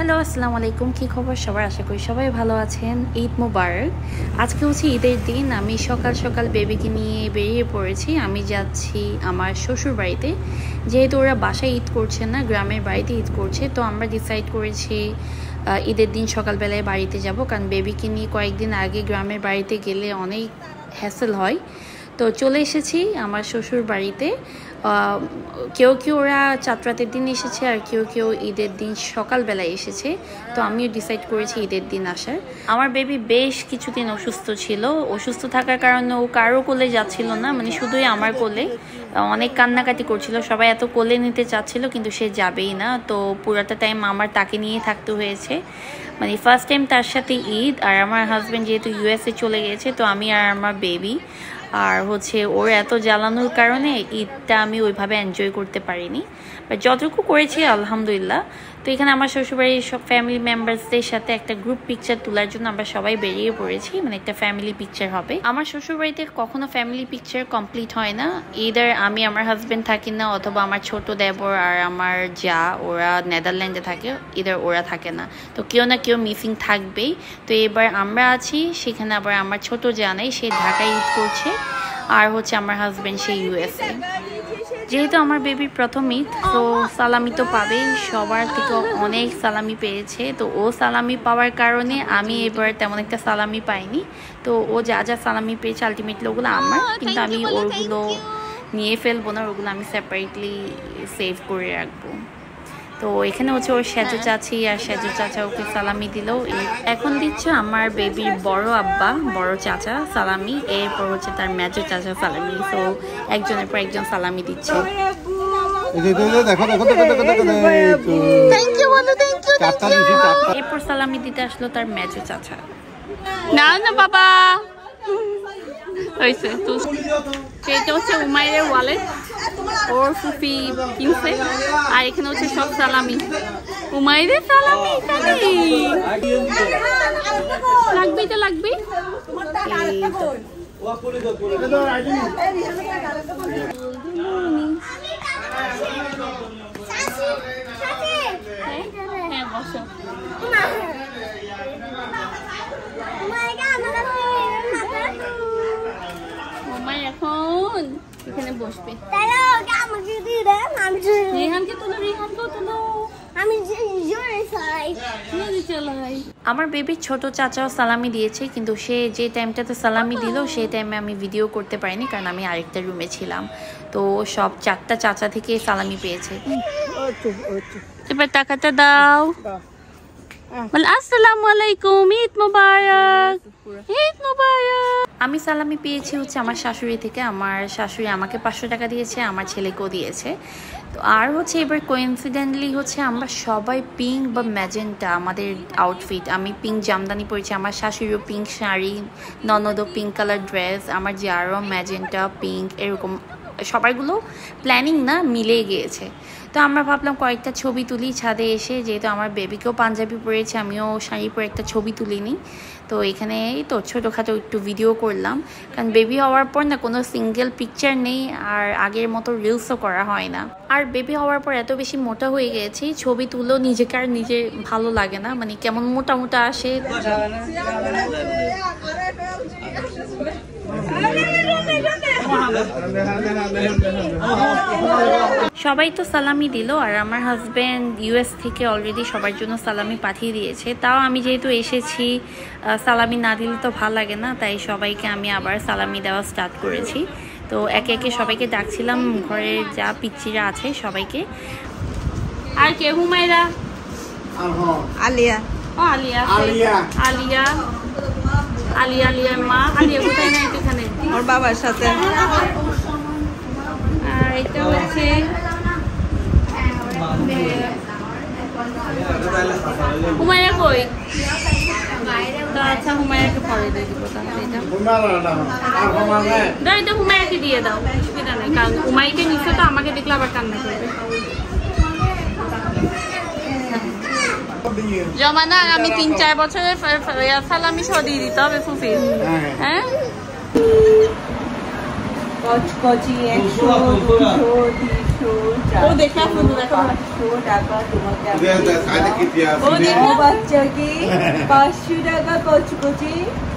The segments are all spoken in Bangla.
হ্যালো, আসসালামু আলাইকুম। কী খবর সবার? আশা করি সবাই ভালো আছেন। ঈদ মোবারক। আজকে হচ্ছে ঈদের দিন। আমি সকাল সকাল বেবিকে নিয়ে বেরিয়ে পড়েছি। আমি যাচ্ছি আমার শ্বশুর বাড়িতে, যেহেতু ওরা বাসায় ঈদ করছে না, গ্রামের বাড়িতে ঈদ করছে। তো আমরা ডিসাইড করেছি ঈদের দিন সকালবেলায় বাড়িতে যাব, কারণ বেবিকে নিয়ে কয়েকদিন আগে গ্রামের বাড়িতে গেলে অনেক হ্যাসেল হয়। তো চলে এসেছি আমার শ্বশুর বাড়িতে। কেউ কেউ ওরা চাঁদরাতের দিন এসেছে, আর কেউ কেউ ঈদের দিন সকালবেলায় এসেছে। তো আমিও ডিসাইড করেছি ঈদের দিন আসার। আমার বেবি বেশ কিছুদিন অসুস্থ ছিল। অসুস্থ থাকার কারণে ও কারো কোলে যাচ্ছিল না, মানে শুধুই আমার কোলে। অনেক কান্নাকাটি করছিল, সবাই এত কোলে নিতে চাচ্ছিল, কিন্তু সে যাবেই না। তো পুরোটা টাইম আমার তাকে নিয়ে থাকতে হয়েছে। মানে ফার্স্ট টাইম তার সাথে ঈদ। আর আমার হাজব্যান্ড যেহেতু ইউএসএ চলে গেছে, তো আমি আর আমার বেবি আর হচ্ছে ওর এত জ্বালানোর কারণে ঈদটা আমি ওইভাবে এনজয় করতে পারিনি, বাট যতটুকু করেছি আলহামদুলিল্লাহ। তো এখানে আমার শ্বশুরবাড়ির সব ফ্যামিলি মেম্বার্সদের সাথে একটা গ্রুপ পিকচার তোলার জন্য আমরা সবাই বেরিয়ে পড়েছি, মানে একটা ফ্যামিলি পিকচার হবে। আমার শ্বশুরবাড়িতে কখনো ফ্যামিলি পিকচার কমপ্লিট হয় না, ইদার আমি আমার হাজব্যান্ড থাকি না, অথবা আমার ছোট দেবর আর আমার যা ওরা নেদারল্যান্ডে থাকে, ইদার ওরা থাকে না। তো কেউ না কেউ মিসিং থাকবেই। তো এবার আমরা আছি সেখানে, আবার আমার ছোট যা নেই, সে ঢাকায় ঈদ করছে, আর হচ্ছে আমার হাজব্যান্ড সে ইউএসএ। যেহেতু আমার বেবির প্রথম ঈদ, তো সালামি তো পাবেই, সবার থেকে অনেক সালামি পেয়েছে। তো ও সালামি পাওয়ার কারণে আমি এবার তেমন একটা সালামি পাইনি। তো ও যা যা সালামি পেয়েছে আলটিমেটলি ওগুলো আমার, কিন্তু আমি ওগুলো নিয়ে ফেলবো না, ওগুলো আমি সেপারেটলি সেভ করে রাখবো। তো এখানে হচ্ছে ওর সেজো চাচি আর সেজো চাচা ওকে সালামি দিল। এখন দিচ্ছে আমার বেবির বড় আব্বা, বড় চাচা সালামি, এরপর হচ্ছে তার মেজো চাচা সালামি। তো একজনের পর একজন সালামি দিচ্ছে। এরপর সালামি দিতে আসলো তার মেজো চাচা। না না বাবা হয়েছে। তো সেটা হচ্ছে উমাইরের ওয়ালেট, ওর ফুফি কিনছে। আর এখানে হচ্ছে সব সালামি, উমাইরের সালামি। লাগবেই তো লাগবেই। হ্যাঁ বসো। এখন এখানে বসবে। আমার বেবির ছোট চাচাও সালামি দিয়েছে, কিন্তু সে যে টাইমটাতে সালামি দিল সেই টাইমে আমি ভিডিও করতে পারিনি, কারণ আমি আরেকটা রুমে ছিলাম। তো সব চারটা চাচা থেকে সালামি পেয়েছে। এবার টাকাটা দাও। আসসালামু আলাইকুম, ঈদ মোবারক, ঈদ মোবারক। আমি সালামি পেয়েছি হচ্ছে আমার শাশুড়ি থেকে। আমার শাশুড়ি আমাকে 500 টাকা দিয়েছে, আমার ছেলেকেও দিয়েছে। তো আর হচ্ছে এবার কোইন্সিডেন্টলি হচ্ছে আমরা সবাই পিঙ্ক বা ম্যাজেন্টা আমাদের আউটফিট। আমি পিঙ্ক জামদানি পরেছি, আমার শাশুড়িও পিঙ্ক শাড়ি, ননদও পিঙ্ক কালার ড্রেস, আমার যারও ম্যাজেন্টা পিঙ্ক, এরকম সবাইগুলো প্ল্যানিং না মিলে গিয়েছে। তো আমরা ভাবলাম কয়েকটা ছবি তুলি ছাদে এসে, যেহেতু আমার বেবিকেও পাঞ্জাবি পরেছে, আমিও শাড়ি পরে একটা ছবি তুলিনি। তো এখানে এই তো ছোটোখাটো একটু ভিডিও করলাম, কারণ বেবি হওয়ার পর না কোনো সিঙ্গেল পিকচার নেই, আর আগের মতো রিলসও করা হয় না। আর বেবি হওয়ার পর এত বেশি মোটা হয়ে গেছি, ছবি তুলেও নিজেকে আর নিজে ভালো লাগে না, মানে কেমন মোটা মোটা আসে। সবাই তো সালামি দিল, আর আমার হাজব্যান্ড ইউএস থেকে অলরেডি সবার জন্য সালামি পাঠিয়ে দিয়েছে। তাও আমি যেহেতু এসেছি, সালামি না দিলে তো ভালো লাগে না, তাই সবাইকে আমি আবার সালামি দেওয়া স্টার্ট করেছি। তো একে একে সবাইকে ডাকছিলাম, ঘরের যা পিচ্চিরা আছে সবাইকে। আর কে? হুমায়রা, আলিয়া, ও আলিয়া, আলিয়া, আলিয়া, আলিয়া, আলিয়ার মা। আলিয়া কোথায়? নাই এখানে, ওর বাবার সাথে। আর এটা হচ্ছে হুমায়রা কই? আচ্ছা হুমায়রাকে পরে দিয়ে দিব তাহলে। এটা হুমায়রাকে দিয়ে দাও, অসুবিধা নেই, কারণ হুমায়রাকে নিচে তো আমাকে দেখলে আবার কান্না করবে। জমানা আমি 3-4 বছরের সালামি সহ দিয়ে দিতে হবে ফুফি। হ্যাঁ কচকচি 100 200 300 ও দেখা শুধু দেখা 500 টাকা তোমাকে ও দেখো বাচ্চা কি 500 টাকা কচকচি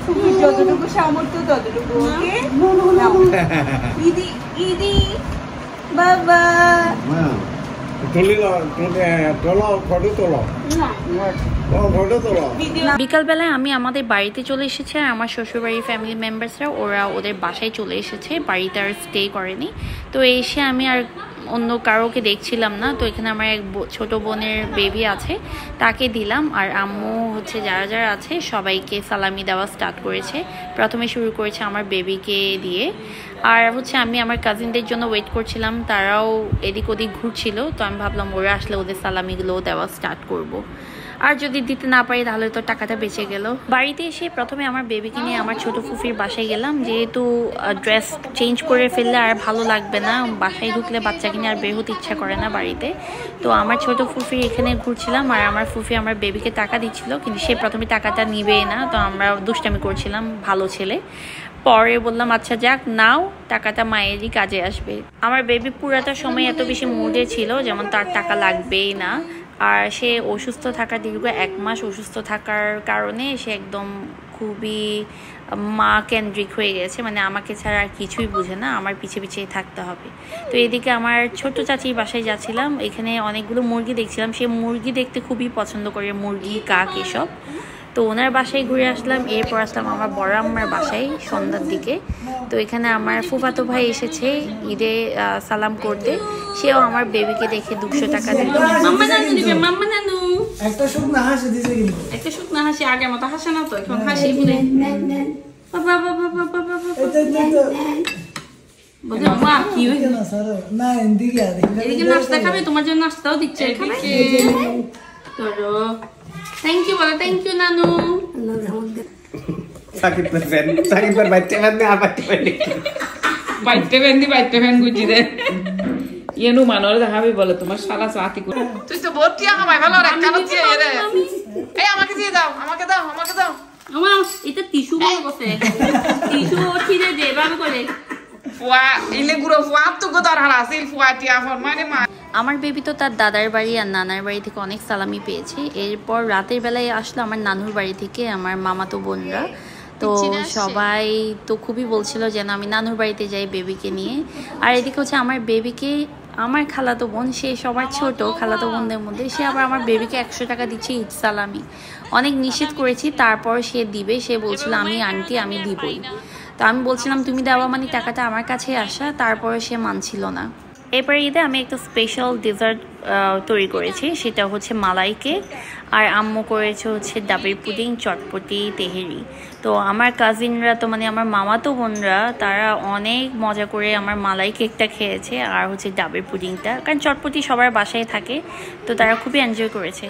তুমি যতটুকু সামর্থ্য ততটুকু ওকে ইদি ইদি বাবা বিকালবেলায় আমি আমাদের বাড়িতে চলে এসেছি আর আমার শ্বশুরবাড়ির ফ্যামিলি মেম্বার্সরা ওরা ওদের বাসায় চলে এসেছে, বাড়িতে আর স্টে করেনি। তো এসে আমি আর অন্য কারোকে দেখছিলাম না, তো এখানে আমার এক ছোট বোনের বেবি আছে তাকে দিলাম, আর আম্মু হচ্ছে যারা যারা আছে সবাইকে সালামি দেওয়া স্টার্ট করেছে। প্রথমে শুরু করেছে আমার বেবিকে দিয়ে, আর হচ্ছে আমি আমার কাজিনদের জন্য ওয়েট করছিলাম, তারাও এদিক ওদিক ঘুরছিল, তো আমি ভাবলাম ওরা আসলে ওদের সালামিগুলো দেওয়া স্টার্ট করব। আর যদি দিতে না পারি তাহলে তো টাকাটা বেঁচে গেল। বাড়িতে এসে প্রথমে আমার বেবিকে নিয়ে আমার ছোট ফুফির বাসায় গেলাম, যেহেতু ড্রেস চেঞ্জ করে ফেললে আর ভালো লাগবে না, বাসায় ঢুকলে বাচ্চাকে নিয়ে আর বের হতে ইচ্ছা করে না বাড়িতে। তো আমার ছোট ফুফির এখানে ঘুরছিলাম, আর আমার ফুফি আমার বেবিকে টাকা দিচ্ছিল, কিন্তু সে প্রথমে টাকাটা নিবেই না, তো আমরা দুষ্টামি করছিলাম ভালো ছেলে। পরে বললাম আচ্ছা যাক নাও, টাকাটা মায়েরই কাজে আসবে। আমার বেবি পুরাটা সময় এত বেশি মুডে ছিল যেমন তার টাকা লাগবেই না, আর সে অসুস্থ থাকার দীর্ঘ 1 মাস অসুস্থ থাকার কারণে সে একদম খুবই মা কেন্দ্রিক হয়ে গেছে, মানে আমাকে ছাড়া আর কিছুই বুঝে না, আমার পিছে পিছিয়ে থাকতে হবে। তো এদিকে আমার ছোট্ট চাচির বাসায় যাচ্ছিলাম, এখানে অনেকগুলো মুরগি দেখছিলাম, সে মুরগি দেখতে খুবই পছন্দ করে, মুরগি কাক এসব। তো ওনার বাসায় ঘুরে আসলাম, এরপর আসলাম আমার বড় আম্মার বাসায় সন্ধ্যার দিকে। তো এখানে আমার ফুফাতো ভাই এসেছে ঈদে সালাম করতে, সেও আমার বেবিকে দেখে 200 টাকা দিল। মাম্মা নানু দিবে, মাম্মা নানু একটা শুকনা হাসি দিছে, কিন্তু একটা শুকনা হাসি, আগের মতো হাসে না তো, এখন হাসি বলে বাবা বাবা বাবা বাবা বলে মা কি হইছে না স্যার না এদিকে আর এদিকে নাস্তা খাবে, তোমার জন্য নাস্তাও দিচ্ছে খাবে তোরো। থ্যাংক ইউ বলো, থ্যাংক ইউ নানু। sakit baca apa বাইতে ফ্যান গুজি দে ইয়েনু মানরে দেখাবি বলে তোমার শালা চাতি করে তুই তো ভর্তি আমায় ভালো রে কেন দিয়ে রে এই আমাকে দিয়ে দাও, আমাকে দাও, আমাকে দাও। আমার এটা টিস্যু বলে বসে টিস্যু ছিঁড়ে দে ভাবে করে ফুয়া ইলে গুরো ফুয়া তো গোদার হারাসিল ফুয়া টিয়া ফরমানে মা। আমার বেবি তো তার দাদার বাড়ি আর নানার বাড়ি থেকে অনেক সালামি পেয়েছে। এরপর রাতের বেলায় আসলো আমার নানুর বাড়ি থেকে আমার মামাতো বোনরা, তো সবাই তো খুবই বলছিল যেন আমি নানুর বাড়িতে যাই বেবিকে নিয়ে। আর এদিকে হচ্ছে আমার বেবিকে আমার খালাতো বোন, সে সবার ছোট খালাতো বোনদের মধ্যে, সে আবার আমার বেবিকে 100 টাকা দিচ্ছে ঈদ সালামি। অনেক নিষেধ করেছি, তারপর সে দিবে, সে বলছিল আমি আন্টি আমি দিবই। তো আমি বলছিলাম তুমি দেওয়া মানে টাকাটা আমার কাছে আসা, তারপরে সে মানছিল না। এরপরে ঈদে আমি একটা স্পেশাল ডেজার্ট তৈরি করেছি, সেটা হচ্ছে মালাই কেক, আর আম্মু করেছে হচ্ছে ডাবের পুডিং, চটপটি, তেহেরি। তো আমার কাজিনরা তো মানে আমার মামাতো বোনরা তারা অনেক মজা করে আমার মালাই কেকটা খেয়েছে আর হচ্ছে ডাবের পুডিংটা, কারণ চটপটি সবার বাসায় থাকে, তো তারা খুবই এনজয় করেছে।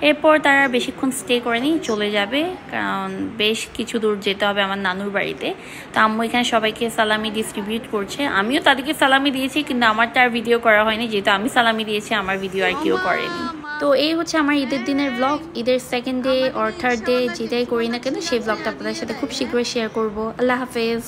এরপর তারা বেশিক্ষণ স্টে করেনি, চলে যাবে, কারণ বেশ কিছু দূর যেতে হবে আমার নানুর বাড়িতে। তো আম্মু এখানে সবাইকে সালামি ডিস্ট্রিবিউট করছে, আমিও তাদেরকে সালামি দিয়েছি, কিন্তু আমারটা আর ভিডিও করা হয়নি, যেহেতু আমি সালামি দিয়েছি আমার ভিডিও আর কেউ করেনি। তো এই হচ্ছে আমার ঈদের দিনের ব্লগ। ঈদের 2nd day or 3rd day যেটাই করি না কেন সেই ব্লগটা আপনাদের সাথে খুব শীঘ্রই শেয়ার করবো। আল্লাহ হাফেজ।